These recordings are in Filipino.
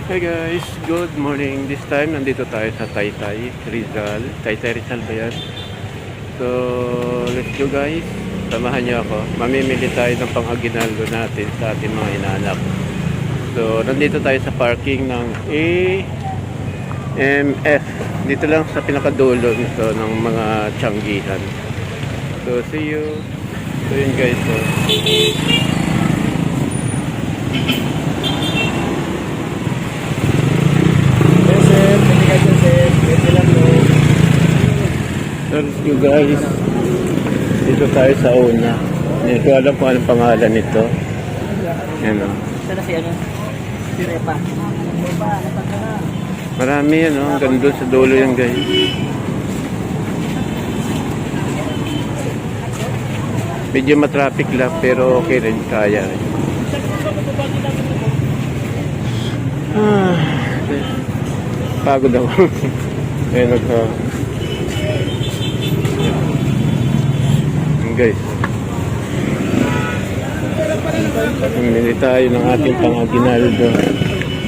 Hey guys, good morning. This time nandito tayo sa Taytay Rizal. Taytay Rizal ba yan? So, let's go guys. Samahan niyo ako. Mamimili tayo ng pang-aginaldo natin sa ating mga inaanak. So, nandito tayo sa parking ng AMF. Dito lang sa pinakadulo nito ng mga tiyanggihan. So, see you. So, yun guys. So, let's go guys. Dito tayo sa una. Hindi ko alam kung anong pangalan nito. Yan o. Sana si ano? Si Repa. Repa, nataka na. Marami yan o. Hanggang doon sa dulo yan guys. Medyo matraffic lang pero okay rin. Kaya rin. Pagod ako. Ayun guys. Pumili tayo ng ating pang-aginaldo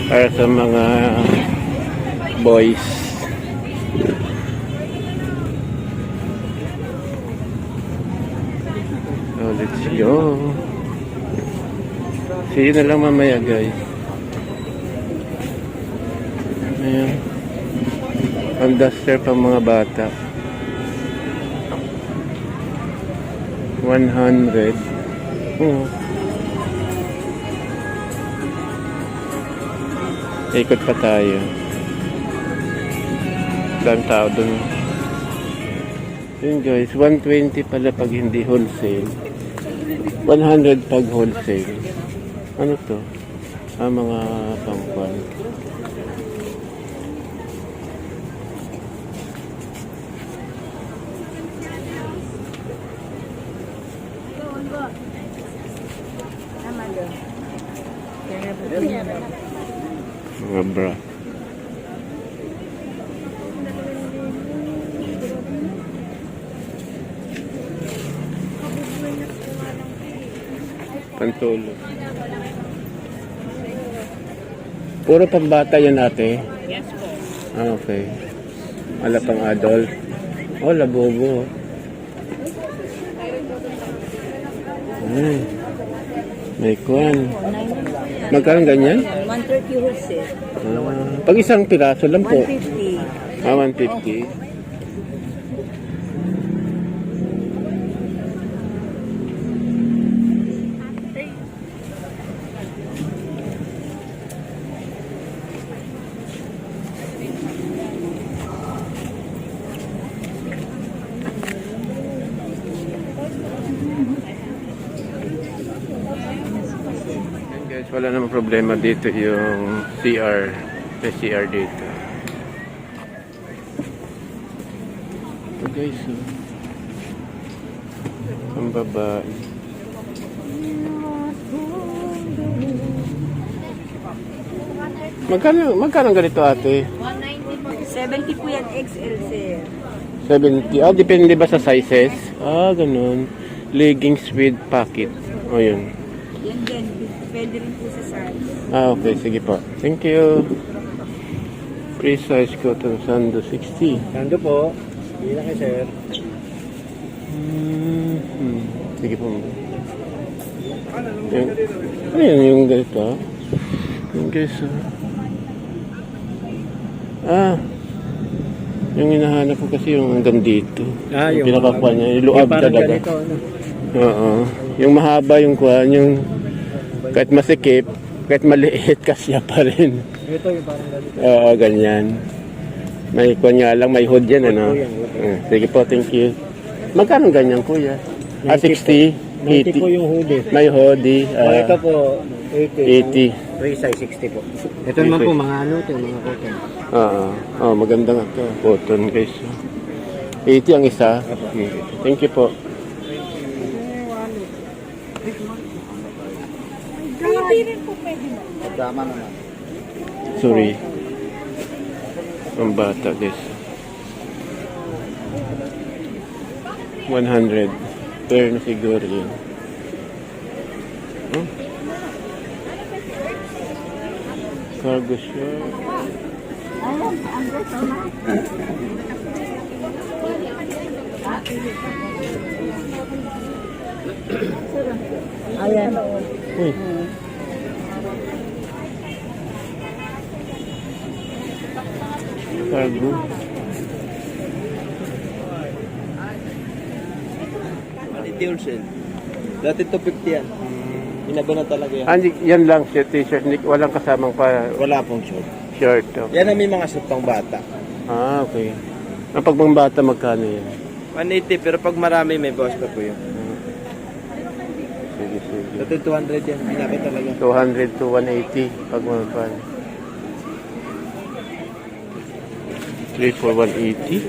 para sa mga boys. So let's go. See you na lang mamaya guys. Ayan. Ang duster pang mga bata. 100. Ikot pa tayo. Daming tao dun. Yun guys, 120 pala pag hindi wholesale. 100 pag wholesale. Ano to? Mga pangkwan. Mga bra. Pantolo. Puro pambata yan ate? Yes po. Okay. Wala pang adult. Oh, labobo. May kwan. Magkano ganyan? 130 wholesale. Pag isang piraso lang po. 150. 150. Guys, wala namang problema dito yung CR. May CR dito. So guys, ang babae. Magkano ganito ate? 70 po yan XL sir. 70. Depende ba sa sizes? Ganun. Leggings with pocket. Yun. Yan din. Pwede rin po sa size. Okay. Sige po. Thank you. Free size cotton sando 60. Sando po. Hindi na kayo, sir. Sige po. Ano yun yung ganito? Yung guys, yung hinahanap ko kasi yung hanggang dito. Yung pinakakuha niya. Yung luab talaga. Ganito, ano? Oo. Yung mahaba yung kuha. Yung kahit masikip, kahit maliit, kasya pa rin. Ito yung parang ganito. Oo, ganyan. May kuha nga lang, may hood yan, ano? Sige po, thank you. Magkano ganyan, kuya? 60? 90 po yung hoodie. May hoodie. Ito po, 80. 80. Free size 60 po. Ito naman po, mga ano ito, mga cotton. Maganda nga ito. Cotton, guys. 80 ang isa. Thank you po. Hindi rin po pwede mo. Tama naman. Sorry. Ang bata, guys. 100. Fair na siguro yun. Cargo shirt. Ayan, ang gusto na. Ayan. Uy. Cargo. Quality wholesale. Dati 250 yan. Inaba na talaga yan. Hindi, yan lang siya, t-shirt. Walang kasamang pa Wala pong short. shirt. Okay. Yan ang may mga short pang bata. Ah, okay. Ang pagbang bata, magkano yan? 180 pero pag marami may bawas pa po yun. Sige, sige. Dati 200 yan. Inaba talaga. 200 to 180 pag magkano. 3 for 180.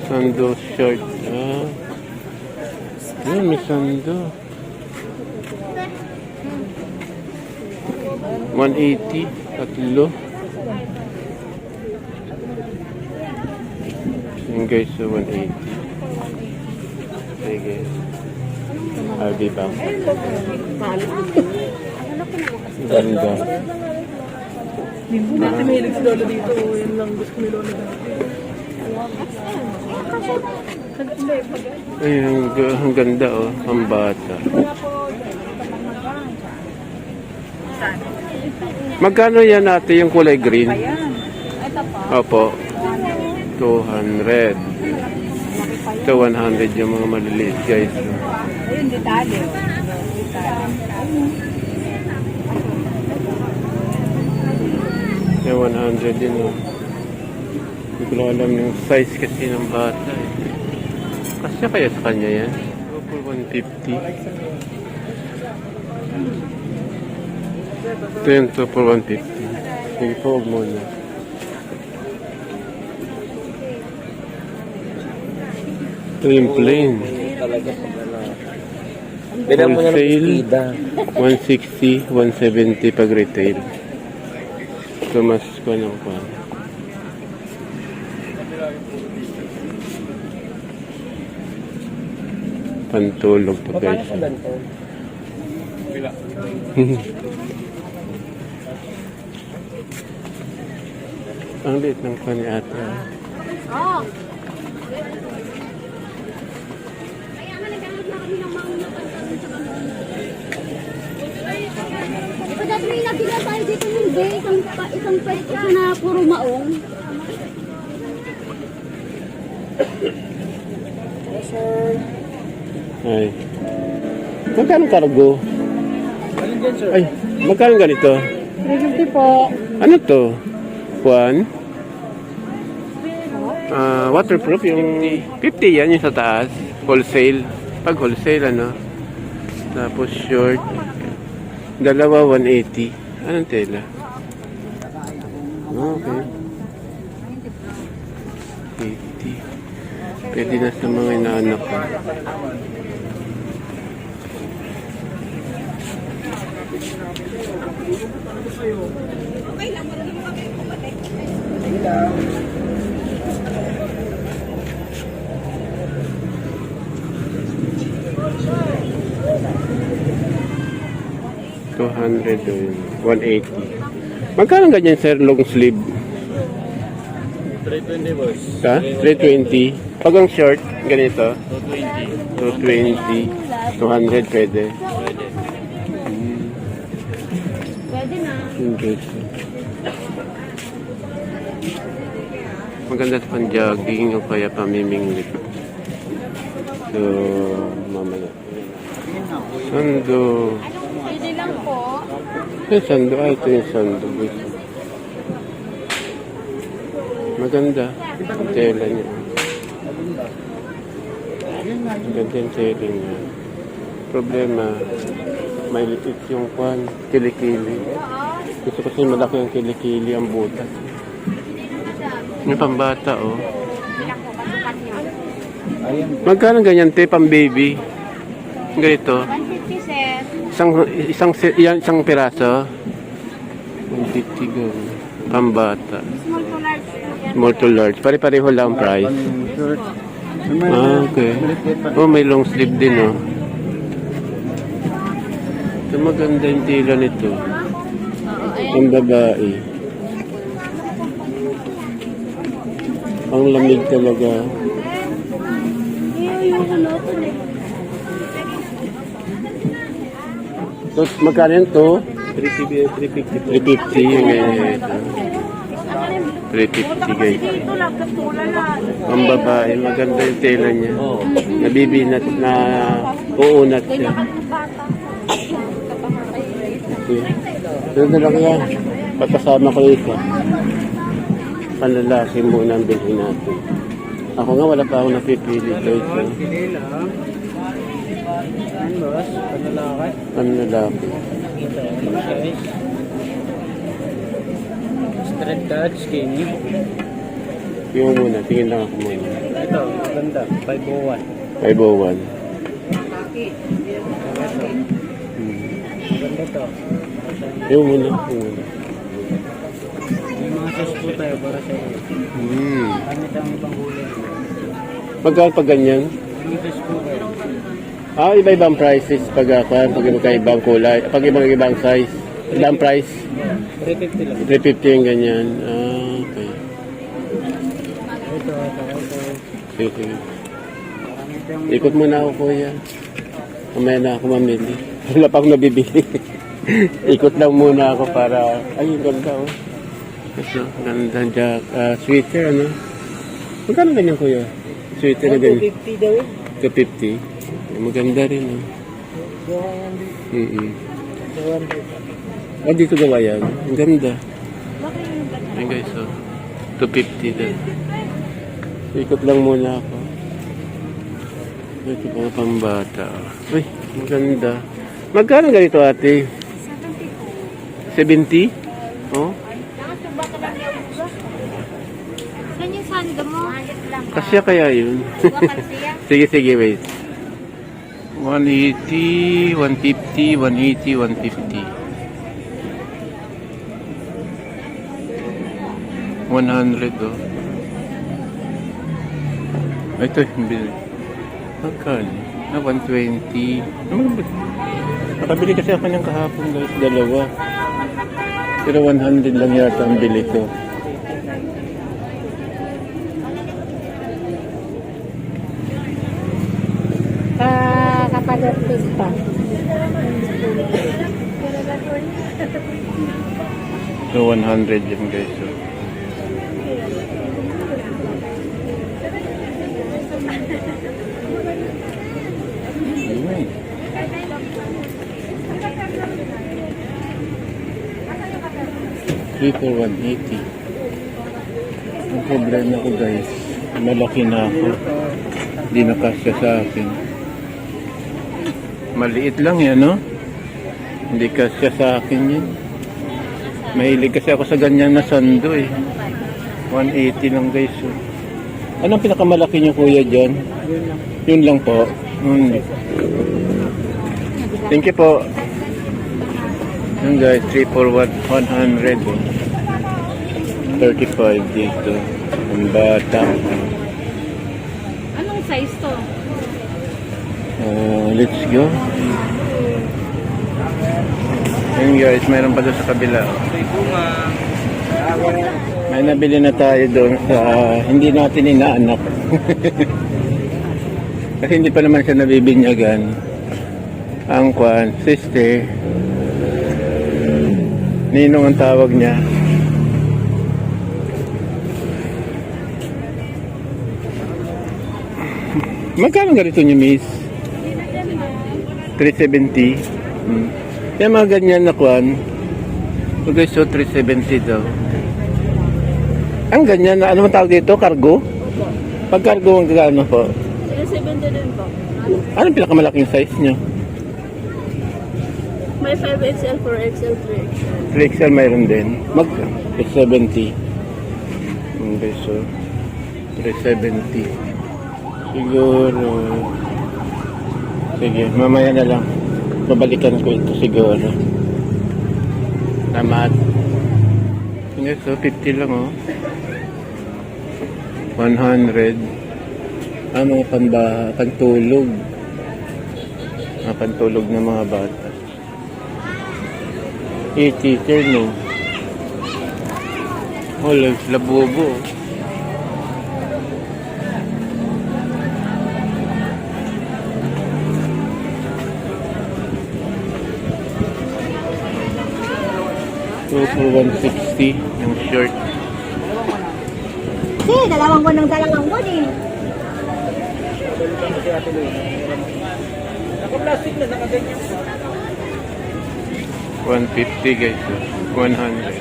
Sando shirt. Ah. Yan, may sando. 180. Tatlo. Yan guys, so 180. Sige. RB Bank. Ganda. Hindi natin mahilig si Lola dito. Yan lang gusto ni Lola dati. Ay, ang ganda oh. Ang bata. Magkano yan natin yung kulay green? Ito po. Opo. 200. Ito 100 yung mga maliliit guys. Ayun, detalye. Ito 100 din oh. Hindi ko lang alam yung size kasi ng bata eh. Kasi kaya sa kanya yan? Opo, 150. Ito yun, ito for 150. Sige po, huwag muna. Ito yung plain. Talaga pag ano. Bilang mo na ng Wholesale, ida. 160, 170 pag retail. So, mas ko ng pa. Pantulog to guys. Ang liit ng pa ni ate. Oh. Dati may nabila tayo dito ng bay, isang pwesto na puro maong. Ay. Magkano cargo? Ay, magkano ganito? 350 po. Ano to? Juan? Waterproof yung 50 yan yung sa taas. Wholesale. Pag wholesale ano. Tapos short. Dalawa 180. Anong tela? Okay. 80. Pwede na sa mga inaanak ko. $200 yun. 180. Magkano ganyan sir long sleeve? 320 boss. Ha? 320. Pag ang short, ganito? 220. 200 pwede. Pwede na. Maganda sa pang-jogging o kaya pamimingwit. So, mamaya. Sando. Pwede lang po. Yung sando. Ah, ito yung sando. Maganda. Ang tela niya. Maganda yung tela niya. Problema, may liit yung kwan, kilikili. Gusto kasi malaki ang kilikili, ang butas. Yung pambata, oh. Magkano ganyan, te, pang baby? Ganito. 150 sir. Isang piraso. 150 go. Pambata. Small to large po yan. Small to large. Pare-pareho lang ang price. Ah, okay. Oh, may long sleeve din, oh. Ito maganda yung tila nito. Oo, ayan. Ang babae. Ang lamig talaga. So, magkano yun to? 350. 350 yung ganyan ito. 350 guys. Ang babae, maganda yung tela niya. Oo. Nabibinat na uunat siya. Okay. So, na lang yan. Patasama ko ito. Panlalaki muna ang bilhin natin. Ako nga, wala pa akong napipili. So, ito. Boss, panlalaki. Panlalaki. Ito, size. Straight cut, skinny. Yung muna, tingin lang ako muna. Ito, maganda. 501. 501. Maganda to. Yung muna, yung muna. May mga size po tayo para sa iyo. Gamit ang ibang huli. Magkano pag ganyan? May size po kayo. Ah, iba-ibang prices pag ibang kulay, pag ibang size. Ibang price. 350 lang. 350 yung ganyan. Ah, okay. Ito. Sige. Gamit ang Ikot muna ako, kuya. Mamaya na ako mamili. Wala pa akong nabibili. Ikot lang muna ako para... Ay, yung ganda, oh. Ito, ganda jack. Sweater, ano? Magkano ganyan, kuya? Sweater na ganyan. 250 daw. 250. Maganda rin, oh. 200. Ah, dito gawa yan. Ang ganda. Ayun guys, oh. 250 din. Ikot lang muna ako. Ito mga pambata. Uy, ang ganda. Magkano ganito, ate? 70? Oh? Saan yung sando mo? Kasya kaya yun? Sige, sige, wait. 180, 150, 180, 150. 100, oh. Ito, hindi. Magkano? 120. Nakabili kasi ako niyang kahapon, guys. Dalawa. Pero 100 lang yata ang bili ko. Kapag-artis pa. So, 100 yun, guys. So. Ayun. 3 for 180. Ang problema ko, guys, malaki na ako. Hindi nakasya sa akin. Maliit lang yan, no? Hindi kasya sa akin yan. Mahilig kasi ako sa ganyan na sando, eh. 180 lang, guys. So. Anong pinakamalaki niyo, kuya, dyan? Yun lang po. Thank you po. Yun, guys. 3 for 100. 35 dito. Ang bata. Anong size to? Let's go. Ayun, guys. Mayroon pa doon sa kabila. May nabili na tayo doon sa hindi natin inaanak. Kasi hindi pa naman siya nabibinyagan. Ang kwan, sister. Ninong ang tawag niya. Magkano ganito niyo, miss? 370. Yung mga ganyan na kwan. So guys, so 370 daw. Ang ganyan na, ano man tawag dito? Cargo? Pag cargo, ang gagano po? 370 din po. Anong pinakamalaking size nyo? May 5XL, 4XL, 3XL. 3XL mayroon din. Mag 370. Okay, so 370. Siguro. Sige, mamaya na lang. Babalikan ko ito siguro. Tamat. Sige, so 50 lang, oh. 100. Mga pantulog. Pantulog ng mga bata. 80, no? Oh, labubo. So, for 160 yung short. Dalawang buwan ng dalawang buwan eh. Naka-plastic na, naka-ganyan. 150 guys. 100.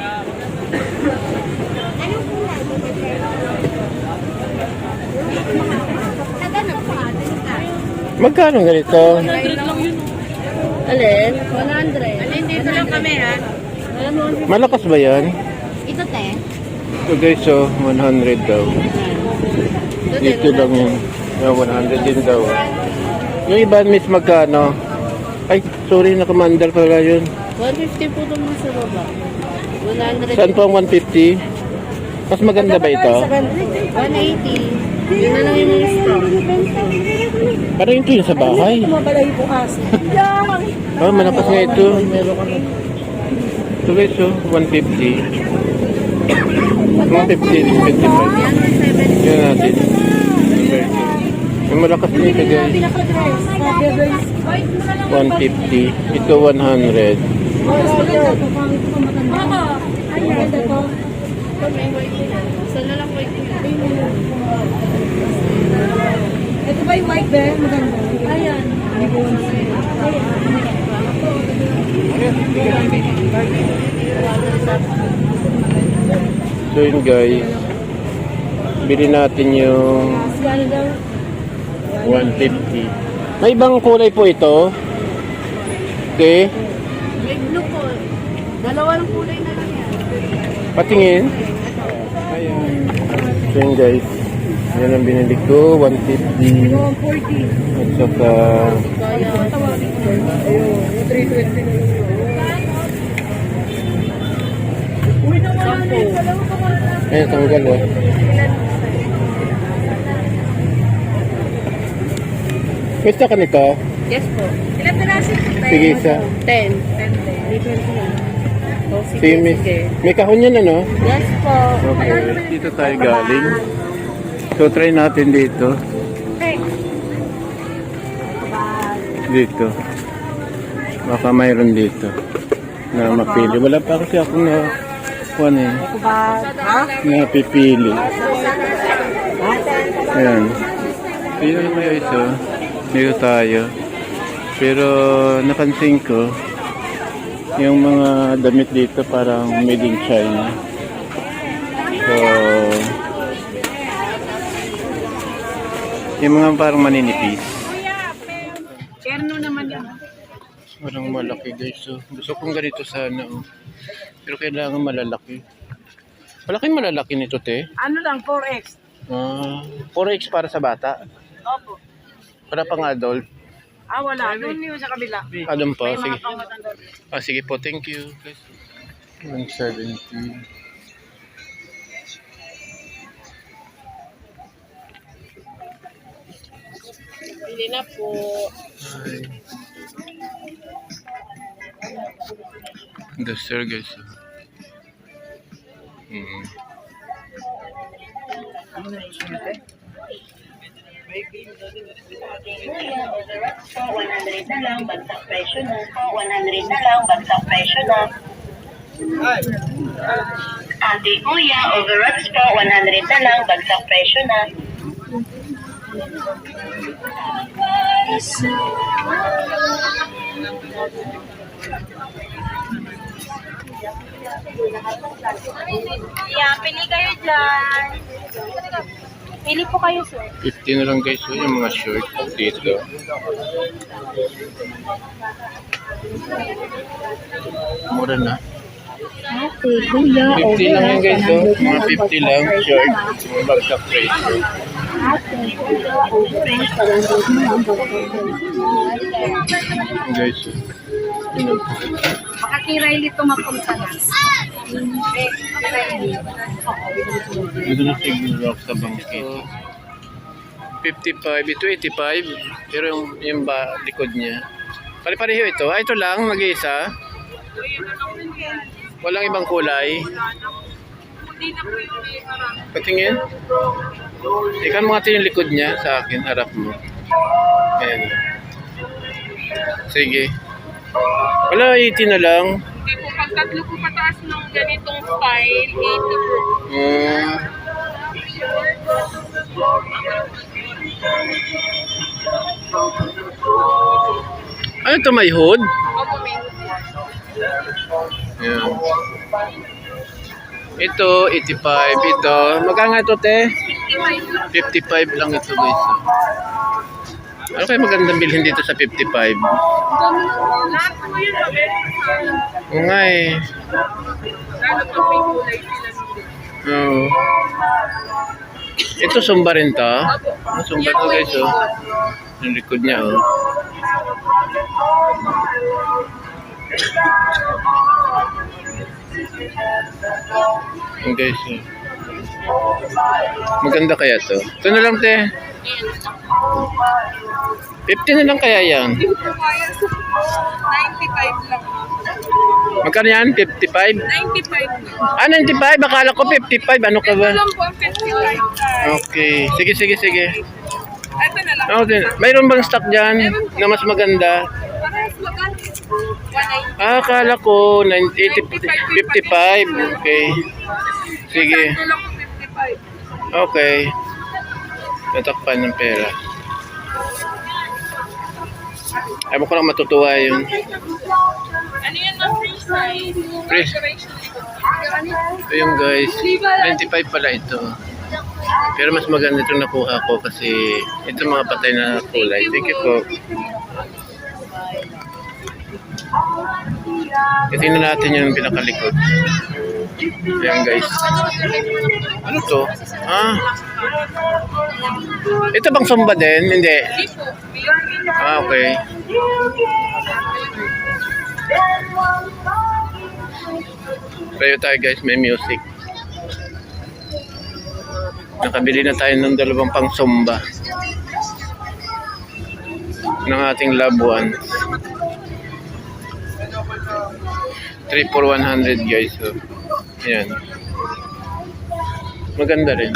Magkano ganito? 100 lang yun. Alin? 100. Alin, dito lang kami ha. Malakas ba yan? Ito te. So guys, so 100 daw. Dito lang yun. Yeah, 100 din daw. Yung iba miss magkano? Ay, sorry, nakamandal pala yun. 150 po naman sa baba. 100. Saan po ang 150? Mas maganda ba ito? 180. Yun na lang yung mga stock. Parang ito yung sa bahay. Mabalay po kasi. Oh, malakas nga ito. Meron ka na. So guys, so 150. 150, 55. Yan natin. Yung malakas din ito guys. Pinaka-dress. Pinaka-dress. 150. Ito 100. Ayan, ito. Saan na lang white? Ito ba yung white bear? Maganda. Ayan. So yun guys. Bili natin yung 150. May ibang kulay po ito. Okay. May blue po. Dalawang kulay na lang yan. Patingin. Ayan. So yun guys. Yan ang binili ko. 150. 140. At saka Ayun, 320. Uy, naman na yung dalawa ka pa na. ayun, tanggal oh. May stock ka nito? Yes po. Ilan piraso? Sige, isa. 10. 320 yan. Oh, Sige, may kahon yan ano? Yes po. Okay. Dito tayo galing. So try natin dito. Dito. Baka mayroon dito na mapili. Wala pa kasi ako na napipili. Ayan. Dito naman yung isa. Dito tayo. Pero napansin ko yung mga damit dito parang made in China. So yung mga parang maninipis. Erno naman yan. Parang malaki guys. So, gusto kong ganito sana. Oh. Pero kailangan malalaki. Malalaki nito te. Ano lang, 4X. 4X para sa bata. Opo. Para pang adult. Wala. Doon yung sa kabila. Adam pa. May Sige. mga pangmatanda. Sige po. Thank you. Guys. 170. Hindi na po. Ay. The sir guys. So, 100 na lang, bagsak presyo na. So, 100 na lang, bagsak presyo na. Ate Kuya, overruns po, 100 na lang, bagsak presyo na. Yeah, pili kayo dyan. Pili po kayo, sir. 50 na lang guys. So, yung mga short dito. Mura na. Okay, kuya. 50 lang yan guys. Oh. Mga 50 lang short. Mga bagsak price. Guys. Makakiray nito mapunta na. Dito na siguro sa bangkito. 55, ito 85. Pero yung likod niya. Pare-pareho ito. Ito lang, mag-iisa. Walang ibang kulay. Hindi na po yung may marami. Patingin. Ikan mo nga yung likod niya sa akin, harap mo. Ayan. Sige. Wala, 80 na lang. Hindi po, pag tatlo po pataas ng ganitong style, 80 po. Ano ito, may hood? Opo, may Ayan. Ito, 85. Ito, magkano ito, te? 55 lang ito, guys. Ano kayo magandang bilhin dito sa 55? lahat po yun, mabenta. Oo nga eh. Lalo pag may kulay sila nito. Oo. Ito, sumba rin to. Sumba to, guys, oh. Yung likod niya, oh. Yung guys, oh. Maganda kaya to. Ito na lang, te. 50 na lang kaya yan. Hindi po kaya sa 95 lang. Magkano yan? 55? 95 lang. Ah, 95? Akala ko 55. Ano ka ba? Ito lang po ang 55. Okay. Sige, sige, sige. Ito na lang. Okay. Mayroon bang stock dyan na mas maganda? Parehas magkano? 190. Ah, akala ko 55. Okay. Sige. Ito lang po 55. Okay. Natakpan ng pera. Ayaw ko lang matutuwa yun. Ano yan na free size? Free. Decoration. Ito yung guys. 95 pala ito. Pero mas maganda itong nakuha ko kasi ito mga patay na kulay. Thank you po. Tingnan natin yung pinakalikod. Ayan guys. Ano to? Ah. Ito bang sumba din? Hindi. Hindi po. Ah, okay. Tayo tayo guys, may music. Nakabili na tayo ng dalawang pang sumba ng ating loved one. 3 for 100 guys. So, ayan. Maganda rin.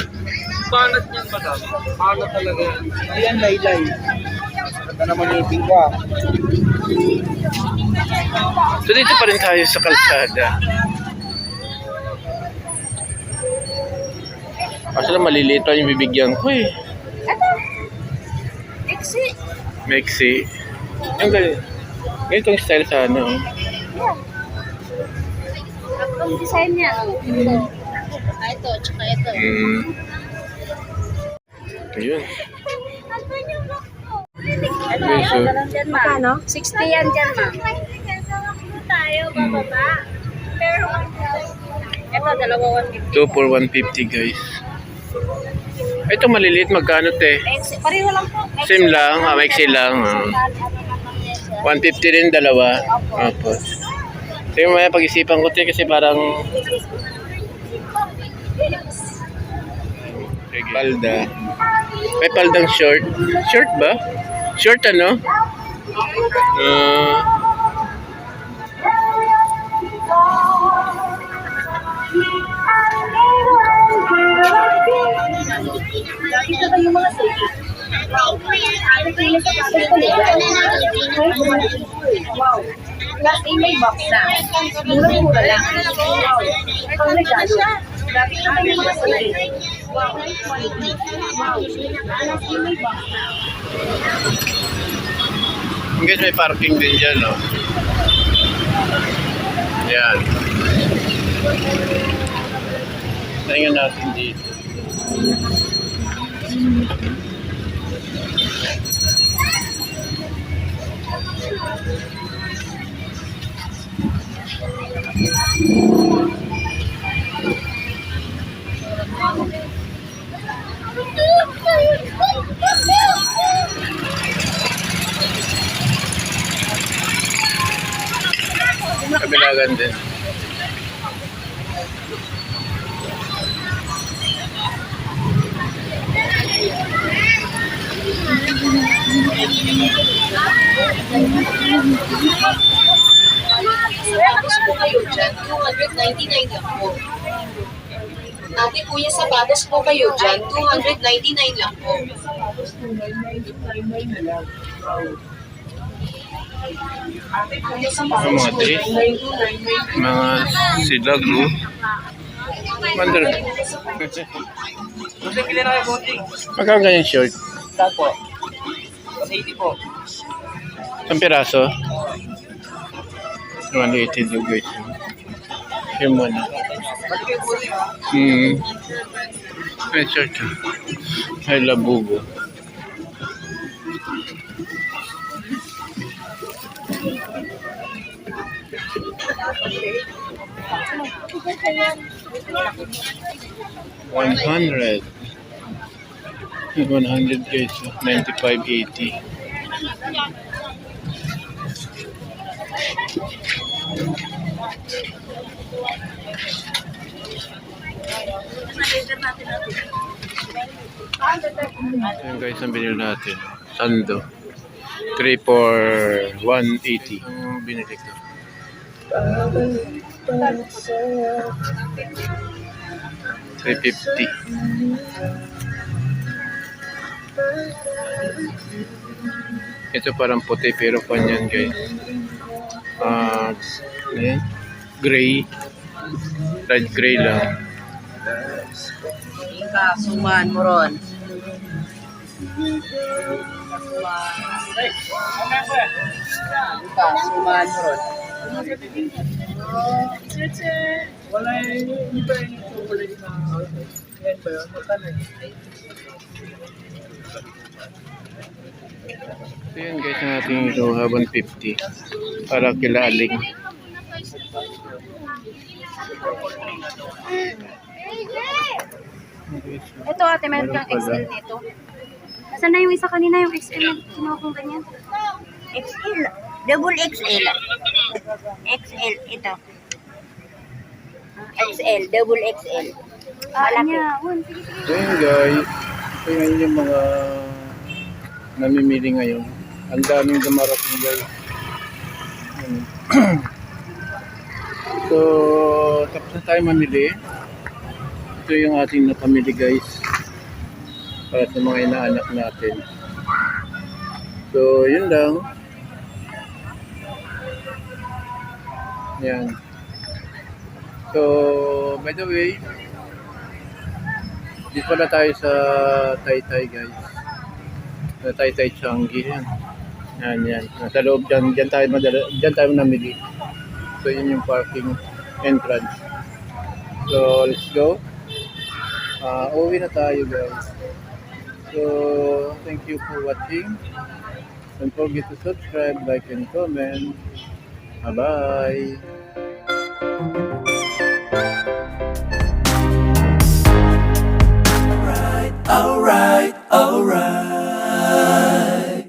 Banat niyan, madam. Banat talaga. Ayan, laylay. Ganda naman yung tingka. So dito pa rin tayo sa kalsada. Kaso lang maliliit pa yung bibigyan ko eh. Mexi. Yung ganitong style sa ano. Ang design niya. Ito, tsaka ito. Ayun. Ito, Okay, so, dyan, ma. 60 yan dyan, ma. Tayo, bababa. Pero, ito, dalawa 150. 2 for 150 guys. Ito maliliit, magkano te? Pareho lang po. Same lang, mexi lang. 150 rin dalawa. Opo. Sige mo pag-isipan ko te kasi parang palda. May paldang short. Short ba? Short ano? Last email box na. Mura-mura lang. Ang regalo. Guys, may parking din dyan, no? Yan. Tingnan natin dito. Kabilagan din. Ate kuya, sapatos po kayo dyan. 299 lang po. Ang mga dress, mga silag, no? Mandar. Magkano ganyan short? Saan po? 80 po. Isang piraso? 180 daw guys. Yung muna. May short. Ay labubo. $100. 100 guys. 95.80. Ayan guys, ang binili natin. Sando. 3 for 180. Ang binili ko. $350. Ito parang puti pero kanyan guys. Ayan. Gray. Light gray lang. Suman mo ron. Suman mo ron. Wala yung iba yung chocolate na. Yan ba yun? Magkano yun? So yun guys, ang ating ito 150 para kilaling. Ito ate, meron kang XL nito. Nasaan na yung isa kanina, yung XL na kinuha kong ganyan? XL. Double XL. XL, ito. XL, double XL. Niya. Sige, sige. So yun guys, ito yun yung mga namimili ngayon. Ang daming dumarating guys. Yun. So, tapos na tayo mamili. Ito yung ating napamili guys. Para sa mga inaanak natin. So, yun lang. Yan. So, by the way, dito pala tayo sa Taytay guys. Sa Taytay Changi yan. Yan. Nasa loob dyan. Dyan tayo namili. So, yun yung parking entrance. So, let's go. Uwi na tayo guys. So, thank you for watching. Don't forget to subscribe, like, and comment. Bye-bye.